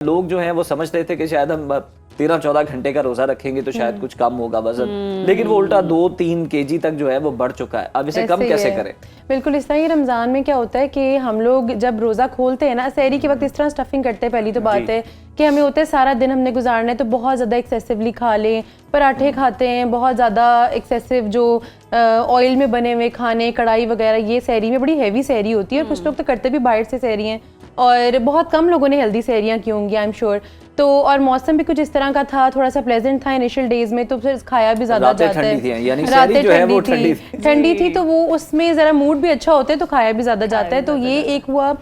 लोग जो हैं वो समझते थे कि शायद हम 13-14 घंटे का रोजा रखेंगे तो शायद कुछ कम होगा वजन, लेकिन वो उल्टा 2-3 kg तक जो है वो बढ़ चुका है। अब इसे कम कैसे करें? बिल्कुल इस तरह ही रमज़ान में क्या होता है कि हम लोग जब रोज़ा खोलते हैं ना, सहरी के वक्त इस तरह स्टफिंग करते हैं। पहली तो बात है कि हमें होता है सारा दिन हमने गुजारना है तो बहुत ज़्यादा एक्सेसिवली खा लें, पराठे खाते हैं, बहुत ज़्यादा एक्सेसिव जो ऑयल में बने हुए खाने, कढ़ाई वगैरह, ये सहरी में बड़ी हैवी सहरी होती है। और कुछ लोग तो करते भी बाहर से सहरी हैं, और बहुत कम लोगों ने हेल्दी सहरियाँ की होंगी, आई एम श्योर। तो और मौसम भी कुछ इस तरह का था, थोड़ा सा प्लेजेंट था इनिशियल डेज में, तो फिर खाया भी ज्यादा जाता है। रातें ठंडी थी तो वो उसमें जरा मूड भी अच्छा होता है तो खाया भी ज्यादा जाता है। तो ये एक हुआ।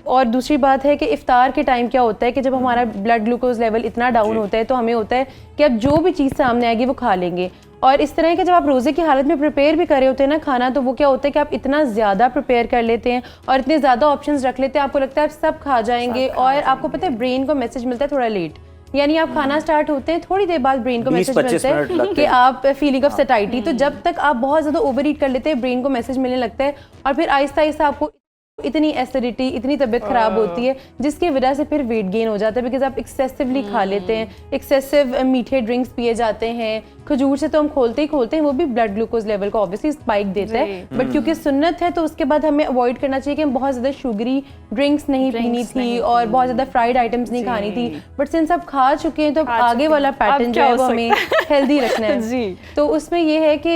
और दूसरी बात है कि इफ्तार के टाइम क्या होता है कि जब हमारा ब्लड ग्लूकोज लेवल इतना डाउन होता है तो हमें होता है कि अब जो भी चीज़ सामने आएगी वो खा लेंगे। और इस तरह के जब आप रोज़े की हालत में प्रिपेयर भी कर रहे होते हैं ना खाना, तो वो क्या होता है कि आप इतना ज़्यादा प्रिपेयर कर लेते हैं और इतने ज़्यादा ऑप्शंस रख लेते हैं, आपको लगता है आप सब खा जाएंगे। और आपको पता है ब्रेन को मैसेज मिलता है थोड़ा लेट, यानी आप खाना स्टार्ट होते हैं थोड़ी देर बाद ब्रेन को मैसेज मिलता है कि आप फीलिंग ऑफ सैटिस्फैक्शन। तो जब तक आप बहुत ज़्यादा ओवर ईट कर लेते हैं ब्रेन को मैसेज मिलने लगता है, और फिर आहिस्ता आहिस्ता आपको इतनी एसिडिटी, इतनी तबीयत खराब होती है जिसकी वजह से फिर वेट गेन हो जाता है, बिकॉज आप एक्सेसिवली खा लेते हैं, एक्सेसिव मीठे ड्रिंक्स पिए जाते हैं। खजूर से तो हम खोलते हैं वो भी ब्लड ग्लूकोज लेवल को ऑब्वियसली स्पाइक देता है, बट क्योंकि सुन्नत है तो उसके बाद हमें अवॉइड करना चाहिए कि हम बहुत ज़्यादा शुगरी ड्रिंक्स नहीं पीनी थी और बहुत ज़्यादा फ्राइड आइटम्स नहीं खानी थी। बट सिंस आप खा चुके हैं तो आगे वाला पैटर्न जो है वो हमें हेल्दी रखना है। तो उसमें ये है कि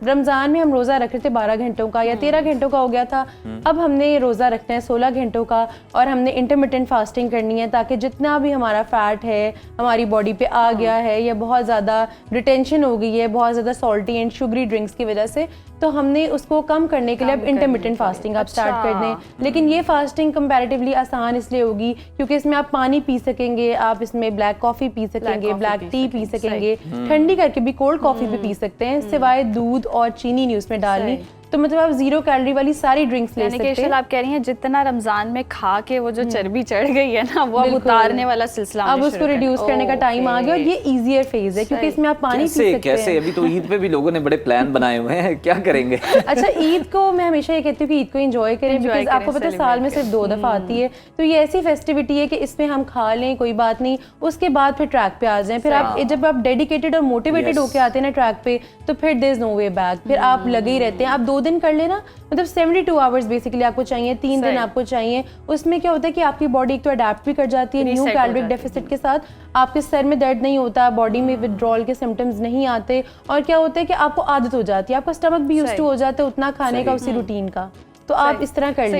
रमज़ान में हम रोज़ा रख रहे थे 12 घंटों का या 13 घंटों का हो गया था, अब हमने रोज़ा रखना है 16 घंटों का, और हमने इंटरमिटेंट फास्टिंग करनी है ताकि जितना भी हमारा फैट है हमारी बॉडी पे आ गया है या बहुत ज़्यादा रिटेंशन हो गई है बहुत ज़्यादा सॉल्टी एंड शुगरी ड्रिंक्स की वजह से, तो हमने उसको कम करने के लिए अब इंटरमिटेंट फास्टिंग आप स्टार्ट कर दें। लेकिन ये फास्टिंग कंपैरेटिवली आसान इसलिए होगी क्योंकि इसमें आप पानी पी सकेंगे, आप इसमें ब्लैक कॉफ़ी पी सकेंगे, ब्लैक टी पी सकेंगे, ठंडी करके भी कोल्ड कॉफ़ी भी पी सकते हैं, सिवाय दूध और चीनी नहीं उसमें डालनी। तो मतलब आप 0 कैलोरी वाली सारी ड्रिंक्स ले सकते हैं। आप कह रही हैं जितना रमजान में खा के वो जो चर्बी चढ़ गई है ना, वो अब उतारने वाला सिलसिला अब उसको रिड्यूस करने का टाइम आ गया, और ये इजियर फेज है क्योंकि इसमें आप पानी पी सकते हैं। कैसे? अभी तो ईद पे भी लोगों ने बड़े प्लान बनाए हुए हैं, क्या करेंगे? अच्छा, ईद को मैं हमेशा ये कहती हूँ कि ईद को एंजॉय करें, बिकॉज आपको पता है साल में सिर्फ 2 दफा आती है, तो ये ऐसी फेस्टिविटी है कि इसमें हम खा लें कोई बात नहीं, उसके बाद फिर ट्रैक पे आ जाएं। फिर आप जब आप डेडिकेटेड और मोटिवेटेड होके आते हैं ना ट्रैक पे, तो फिर there is no way back, फिर आप लगे ही रहते हैं। आप 2 दिन कर लेना, मतलब 72 आवर्स बेसिकली आपको चाहिए, 3 दिन आपको चाहिए। उसमें क्या होता है कि आपकी बॉडी एक तो अडेप्ट भी कर जाती है न्यू कैलोरिक डेफिसिट के साथ, आपके सर में दर्द नहीं होता, बॉडी में विथड्रॉल के सिम्टम्स नहीं आते, और क्या होता है कि आपको आदत हो जाती है, आपका स्टमक भी यूज्ड टू हो जाता है उतना खाने का, उसी रूटीन का। तो आप इस तरह कर लें।